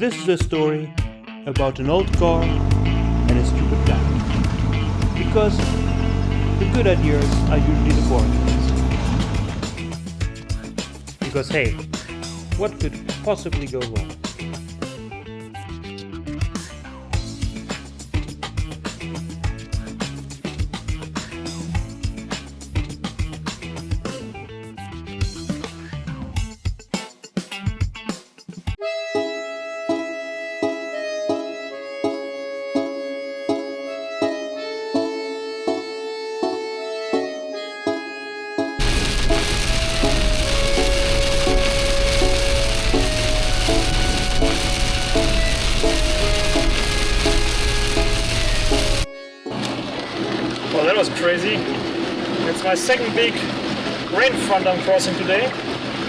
This is a story about an old car and a stupid plan. Because the good ideas are usually the boring ones. Because hey, what could possibly go wrong? Well, that was crazy. It's my second big rain front I'm crossing today,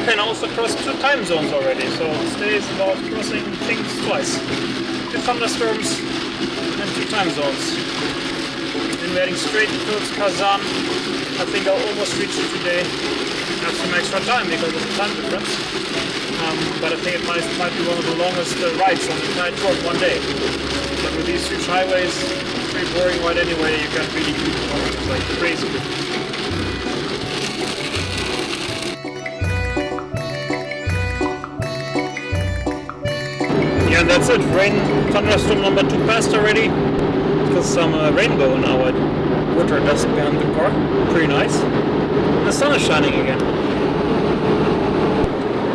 and I also crossed 2 time zones already, so today is about crossing things twice. 2 thunderstorms and 2 time zones. And we're heading straight towards Kazan. I think I'll almost reach it today. I have some extra time because of the time difference. But I think it might be one of the longest rides on the entire tour in one day. But with these huge highways, pretty boring ride anyway, you can't really do it. It's like crazy. Yeah, and that's it. Rain thunderstorm number 2 passed already. There's some rainbow in our water dust behind the car. Pretty nice. And the sun is shining again.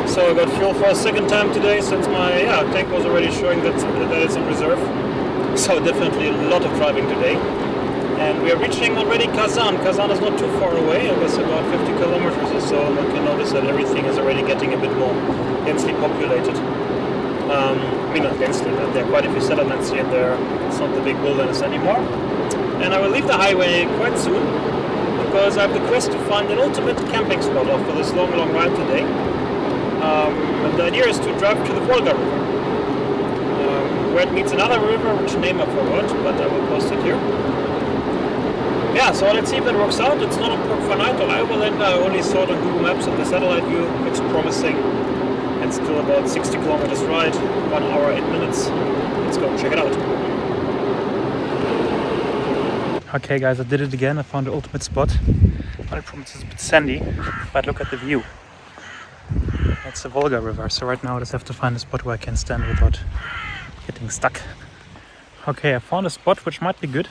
So I got fuel for a second time today since my tank was already showing that it's in reserve. So definitely a lot of driving today. And we are reaching already Kazan. Kazan is not too far away. It was about 50 kilometers or so. One can notice that everything is already getting a bit more densely populated. Not densely, but there are quite a few settlements here and there. It's not the big wilderness anymore. And I will leave the highway quite soon because I have the quest to find an ultimate camping spot after this long ride today. And the idea is to drive to the Volga River, where it meets another river, which name I forgot, but I will post it here. Yeah, so let's see if it works out. It's not a park for night or Ireland. I only saw it on Google Maps and the satellite view. Looks promising. It's still about 60 kilometers ride, 1 hour, 8 minutes. Let's go check it out. Okay guys, I did it again. I found the ultimate spot. I promise it's a bit sandy, but look at the view. It's the Volga River, so right now I just have to find a spot where I can stand without getting stuck. Okay, I found a spot which might be good,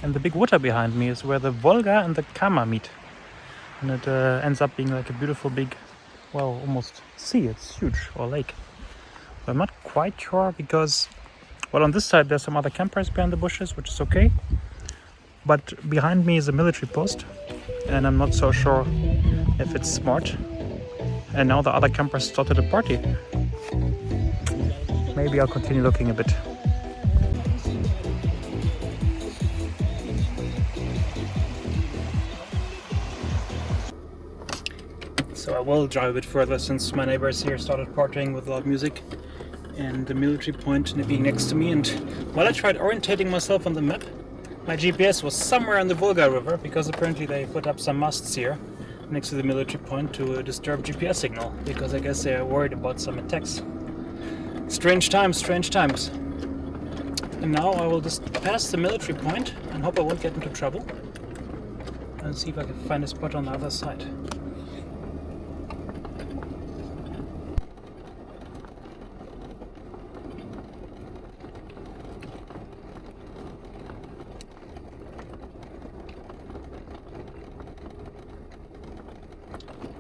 and the big water behind me is where the Volga and the Kama meet. And it ends up being like a beautiful big, well, almost sea, it's huge, or lake. But I'm not quite sure because, well, on this side there's some other campers behind the bushes, which is okay. But behind me is a military post, and I'm not so sure if it's smart. And now the other campers started a party. Maybe I'll continue looking a bit. So I will drive a bit further since my neighbors here started partying with loud music. And the military point being next to me. And while I tried orientating myself on the map, my GPS was somewhere on the Volga River because apparently they put up some masts here next to the military point to disturb GPS signal, because I guess they are worried about some attacks. Strange times, strange times. And now I will just pass the military point and hope I won't get into trouble, and see if I can find a spot on the other side.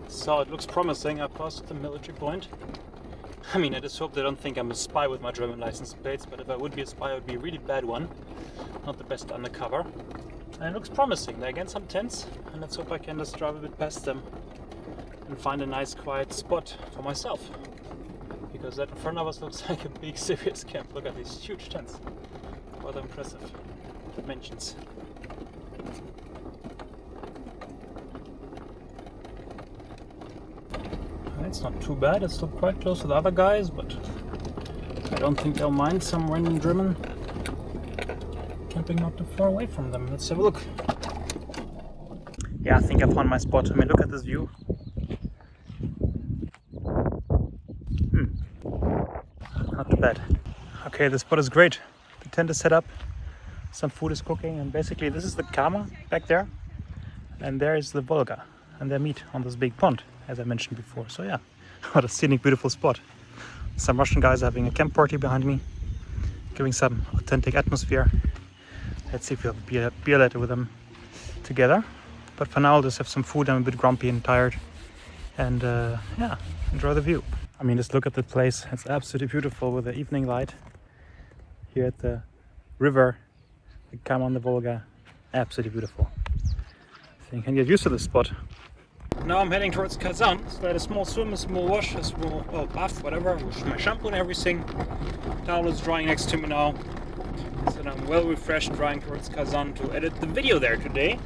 So it looks promising. I passed the military point. I mean, I just hope they don't think I'm a spy with my German license plates, but if I would be a spy, it would be a really bad one. Not the best undercover. And it looks promising. There are again some tents, and let's hope I can just drive a bit past them and find a nice quiet spot for myself. Because that in front of us looks like a big serious camp. Look at these huge tents. Rather impressive dimensions. It's not too bad, it's still quite close to the other guys, but I don't think they'll mind some random German camping not too far away from them. Let's have a look. Yeah, I think I found my spot. I mean, look at this view. Not too bad. Okay, the spot is great. The tent is set up, some food is cooking, and basically this is the Kama back there, and there is the Volga, and they meet on this big pond, as I mentioned before. So yeah, what a scenic, beautiful spot. Some Russian guys are having a camp party behind me, giving some authentic atmosphere. Let's see if we'll have a beer later with them together. But for now, I'll just have some food. I'm a bit grumpy and tired, and yeah, enjoy the view. I mean, just look at the place. It's absolutely beautiful with the evening light here at the river, the Kama on the Volga. Absolutely beautiful. I think I can get used to this spot. Now I'm heading towards Kazan. So I had a small swim, a small wash, a small bath, whatever, with my shampoo and everything. Towel is drying next to me now. So I'm well refreshed, drying towards Kazan to edit the video there today.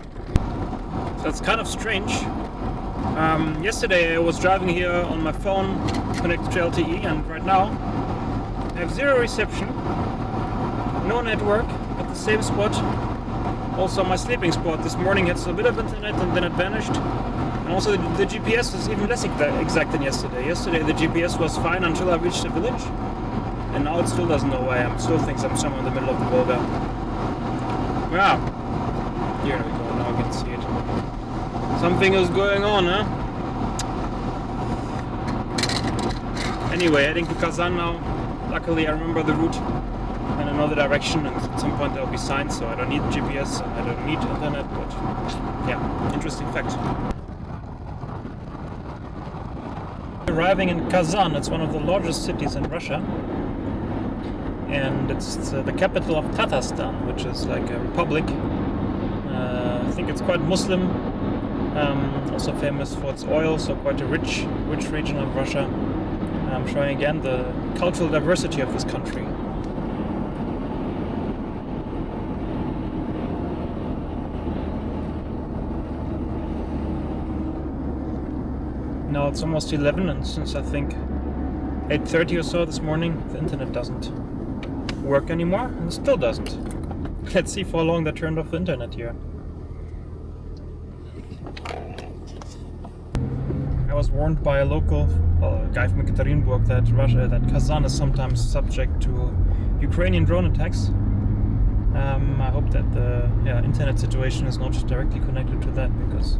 So it's kind of strange. Yesterday I was driving here on my phone connected to LTE, and right now I have zero reception, no network at the same spot. Also my sleeping spot this morning had a bit of internet and then it vanished. And also the GPS is even less exact than yesterday. Yesterday the GPS was fine until I reached the village, and now it still doesn't know where I am. It still thinks I'm somewhere in the middle of the Volga. Yeah, here we go, now I can see it. Something is going on, huh? Anyway, heading to Kazan now. Luckily I remember the route and I know the direction, and at some point there will be signs, so I don't need GPS, I don't need internet, but yeah, interesting fact. Arriving in Kazan, it's one of the largest cities in Russia, and it's the capital of Tatarstan, which is like a republic. I think it's quite Muslim, also famous for its oil, so quite a rich region of Russia. I'm showing again the cultural diversity of this country. Now it's almost 11, and since I think 8:30 or so this morning, the internet doesn't work anymore, and it still doesn't. Let's see for how long they turned off the internet here. I was warned by a local guy from Ekaterinburg that Kazan is sometimes subject to Ukrainian drone attacks. I hope that the internet situation is not directly connected to that, because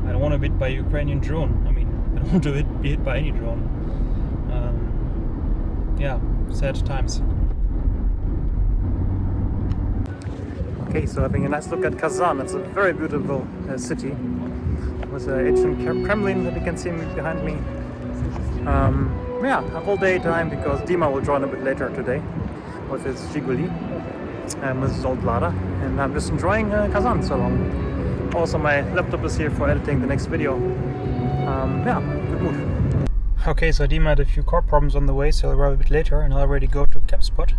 I don't want to be hit by a Ukrainian drone. I mean, I don't want to be hit by any drone. Yeah, sad times. Okay, so having a nice look at Kazan. It's a very beautiful city with an ancient Kremlin that you can see behind me. Yeah, a whole day time, because Dima will join a bit later today with his Zhiguli and with his old Lada, and I'm just enjoying Kazan so long. Also, my laptop is here for editing the next video. Yeah, good mood. Okay, so Dima had a few car problems on the way, so I'll arrive a bit later and I'll already go to a camp spot.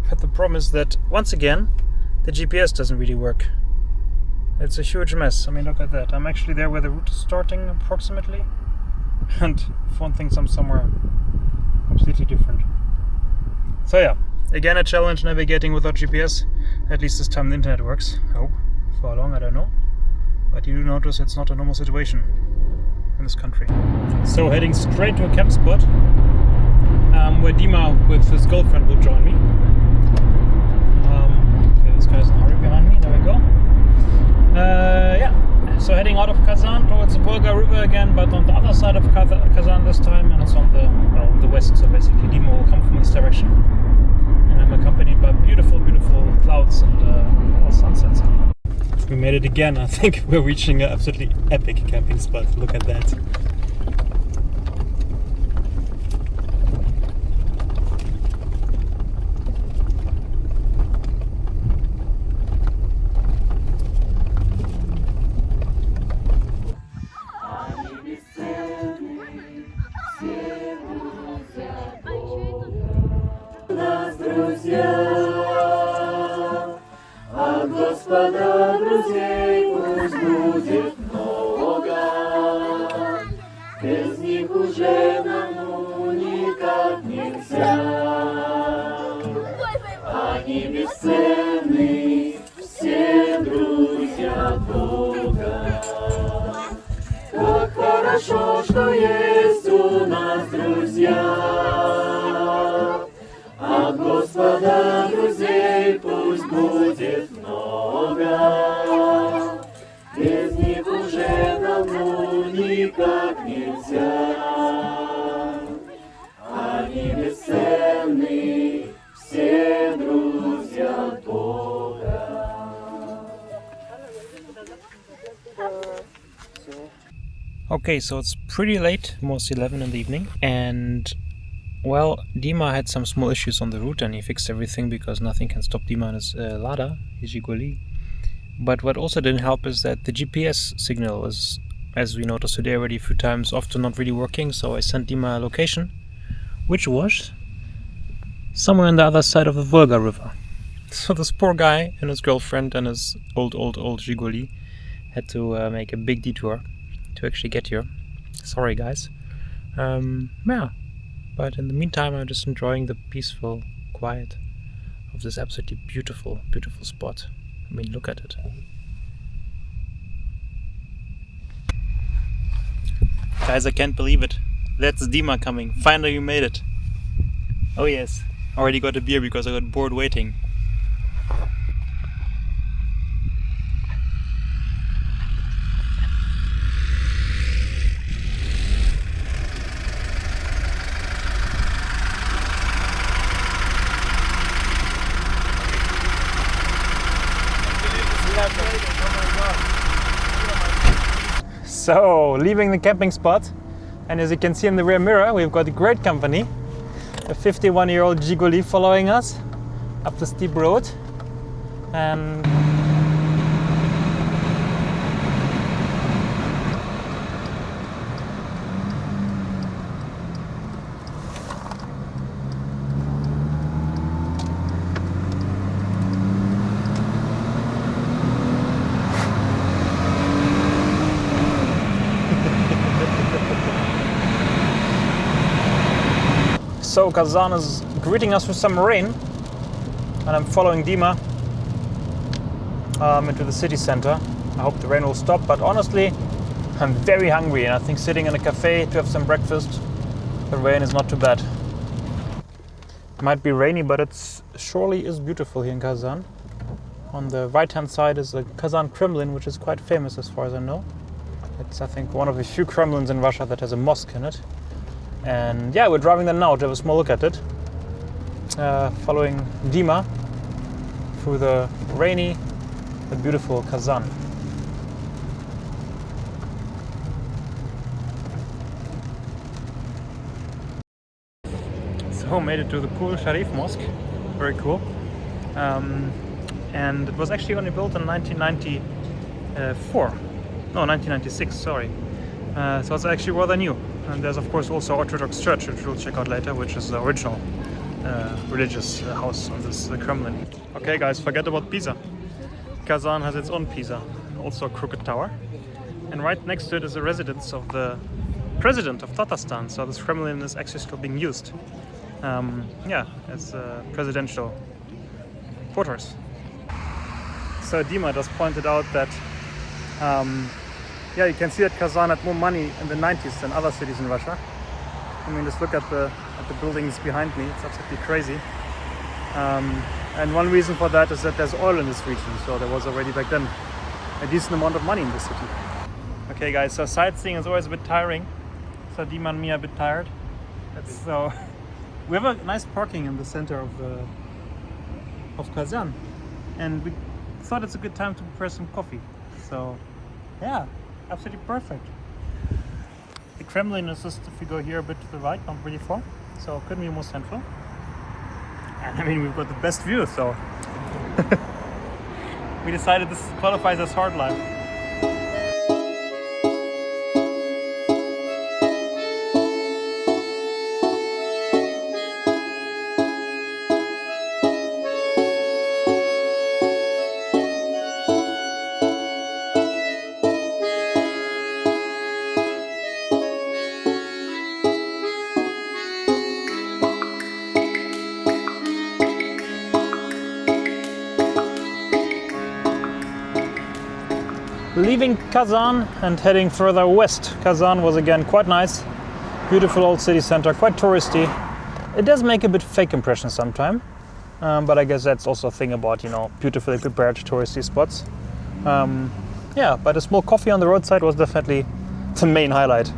But the problem is that, once again, the GPS doesn't really work. It's a huge mess. I mean, look at that. I'm actually there where the route is starting, approximately. And phone thinks I'm somewhere completely different. So yeah, again a challenge navigating without GPS. At least this time the internet works. I hope. For how long, I don't know. But you do notice it's not a normal situation in this country. So heading straight to a camp spot, where Dima with his girlfriend will join me. Okay, this guy's in a hurry behind me. There we go. Yeah, so heading out of Kazan towards the Volga River again, but on the other side of Kazan this time, and it's on the west. So basically Dima will come from this direction, and I'm accompanied by beautiful, beautiful clouds and little sunsets. We made it again. I think we're reaching an absolutely epic camping spot. Look at that. Господа друзей пусть будет много, без них уже нам никак нельзя. Они бесценны, все друзья Бога. Как хорошо, что есть у нас друзья. Господа друзей пусть будет много, без них уже давно никак нельзя. Они бесценны, все друзья Бога. Okay, so it's pretty late, almost 11 in the evening, and well, Dima had some small issues on the route and he fixed everything because nothing can stop Dima on his Lada, his Gigoli. But what also didn't help is that the GPS signal is, as we noticed today already a few times, often not really working, so I sent Dima a location, which was somewhere on the other side of the Volga River. So this poor guy and his girlfriend and his old Gigoli had to make a big detour to actually get here. Sorry guys. Yeah, but in the meantime I'm just enjoying the peaceful quiet of this absolutely beautiful spot. I mean, look at it. Guys, I can't believe it. That's Dima coming. Finally you made it. Oh yes, already got a beer because I got bored waiting. So, leaving the camping spot, and as you can see in the rear mirror, we've got a great company. A 51-year-old Gigoli following us up the steep road. And so Kazan is greeting us with some rain, and I'm following Dima into the city center. I hope the rain will stop, but honestly, I'm very hungry, and I think sitting in a cafe to have some breakfast, the rain is not too bad. It might be rainy, but it surely is beautiful here in Kazan. On the right-hand side is the Kazan Kremlin, which is quite famous as far as I know. It's, I think, one of the few Kremlins in Russia that has a mosque in it. And yeah, we're driving there now to have a small look at it. Following Dima through the rainy but beautiful Kazan. So made it to the cool Sharif Mosque. Very cool. And it was actually only built in 1994. No, 1996, sorry. So it's actually rather new. And there's of course also Orthodox Church, which we'll check out later, which is the original religious house of this Kremlin. Okay guys, forget about Pisa. Kazan has its own Pisa, also a crooked tower. And right next to it is the residence of the president of Tatarstan, so this Kremlin is actually still being used. Yeah, as presidential quarters. So Dima just pointed out that yeah, you can see that Kazan had more money in the 90s than other cities in Russia. I mean, just look at the buildings behind me. It's absolutely crazy. And one reason for that is that there's oil in this region. So there was already back then a decent amount of money in the city. Okay, guys. So sightseeing is always a bit tiring. So Dima and me are a bit tired. So we have a nice parking in the center of Kazan, and we thought it's a good time to prepare some coffee. So yeah. Absolutely perfect. The Kremlin is just, if you go here a bit to the right, not really far, so it couldn't be more central. And I mean, we've got the best view, so we decided this qualifies as hard life. Leaving Kazan and heading further west. Kazan was again quite nice, beautiful old city center, quite touristy. It does make a bit fake impression sometimes, But I guess that's also a thing about, you know, beautifully prepared touristy spots. Yeah, but a small coffee on the roadside was definitely the main highlight.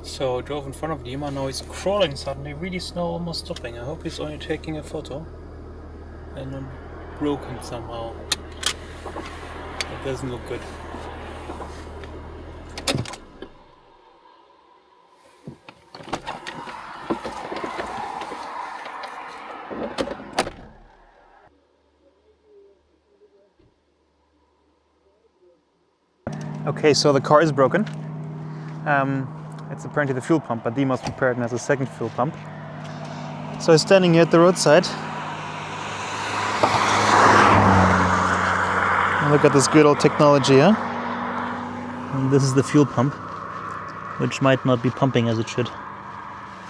So I drove in front of Dima, now he's crawling suddenly, really slow, almost stopping. I hope he's only taking a photo and not broken somehow. That doesn't look good. Okay, so the car is broken. It's apparently the fuel pump, but Dima's prepared and has a second fuel pump. So he's standing here at the roadside. And look at this good old technology, huh? And this is the fuel pump, which might not be pumping as it should.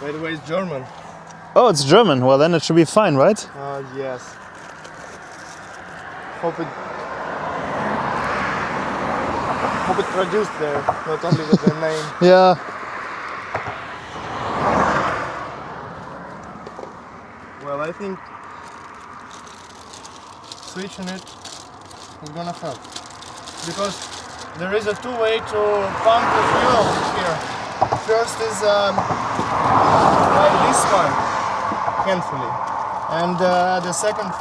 By the way, it's German. Oh, it's German. Well, then it should be fine, right? Yes. Hope it produced there, not only with the name. Yeah. Well, I think switching it is gonna help. Because there is a two-way to pump the fuel here. First is by this one, handfully. And the second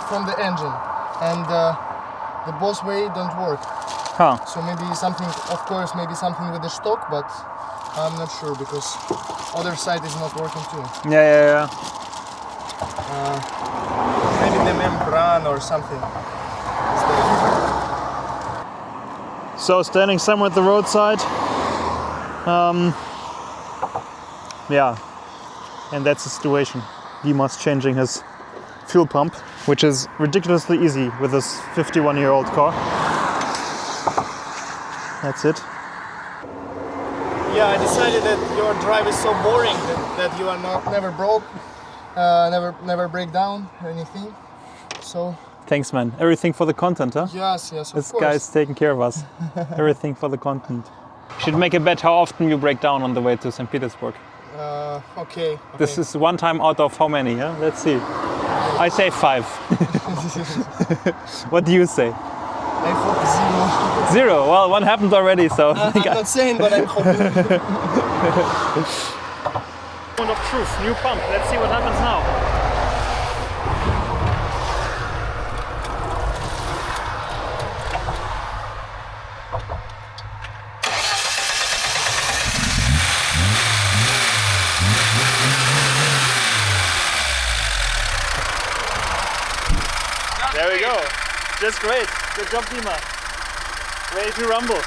from the engine. And the both way don't work. Huh. So maybe something, of course, maybe something with the stock, but I'm not sure because other side is not working too. Yeah. Maybe the membrane or something. So standing somewhere at the roadside. Yeah, and that's the situation. Dima's changing his fuel pump, which is ridiculously easy with this 51-year-old car. That's it. Yeah, I decided that your drive is so boring that you are never broke, never break down or anything. So. Thanks, man. Everything for the content, huh? Yes, of this course. Guy's taking care of us. Everything for the content. Should make a bet how often you break down on the way to St. Petersburg. Okay. This is one time out of how many? Yeah? Let's see. I say 5. What do you say? I hope 0. 0. Well, one happened already, so. I'm not saying, but I'm hoping. Moment of truth, new pump. Let's see what happens now. There we go. Just great. Good job, Dima. Ready to rumble.